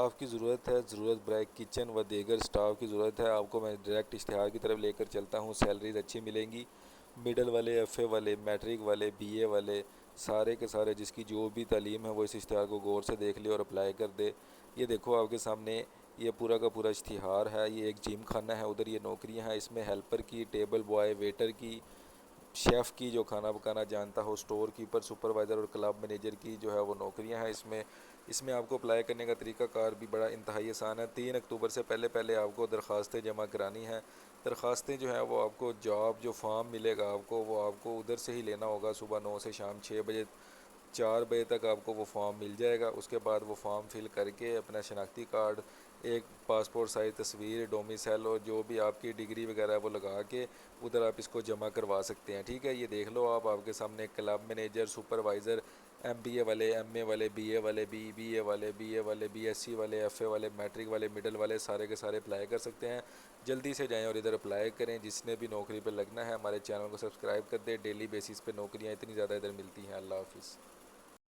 Staff की ज़रूरत है, ज़रूरत ब्रैक किचन व दीगर स्टाफ की ज़रूरत है। आपको मैं डायरेक्ट इश्तिहार की तरफ लेकर चलता हूँ। सैलरीज अच्छी मिलेंगी। मिडल वाले, एफ़ए वाले, मैट्रिक वाले, बीए वाले, सारे के सारे जिसकी जो भी तालीम है वो इस इश्तिहार को गौर से देख ले और अप्लाई कर दे। ये देखो आपके सामने, ये पूरा का पूरा इश्तिहार है। ये एक जिम खाना है, उधर ये नौकरियां हैं। इसमें हेल्पर की, टेबल बॉय, वेटर की, शेफ़ की जो खाना पकाना जानता हो, स्टोर कीपर, सुपरवाइज़र और क्लब मैनेजर की जो है वो नौकरियां हैं इसमें। इसमें आपको अप्लाई करने का तरीक़ाकार भी बड़ा इंतहाई आसान है। 3 अक्टूबर से पहले पहले आपको दरख्वास्तें जमा करानी हैं। दरख्वास्तें जो हैं वो आपको जॉब जो फॉर्म मिलेगा आपको, वो आपको उधर से ही लेना होगा। सुबह 9 से शाम 6 बजे, 4 बजे तक आपको वो फॉर्म मिल जाएगा। उसके बाद वो फॉर्म फिल करके अपना शनाख्ती कार्ड, एक पासपोर्ट साइज़ तस्वीर, डोमिसाइल और जो भी आपकी डिग्री वगैरह वो लगा के उधर आप इसको जमा करवा सकते हैं। ठीक है, ये देख लो आप, आपके सामने क्लब मैनेजर, सुपरवाइज़र, एमबीए वाले, एमए वाले, बीए वाले, बीबीए वाले, बीए वाले, बीएससी वाले, एफए वाले, मैट्रिक वाले, मिडल वाले, सारे के सारे अप्लाई कर सकते हैं। जल्दी से जाएं और इधर अप्लाई करें। जिसने भी नौकरी पर लगना है हमारे चैनल को सब्सक्राइब कर दे। डेली बेसिस पे नौकरियां इतनी ज़्यादा इधर मिलती हैं। अल्लाह हाफिज़।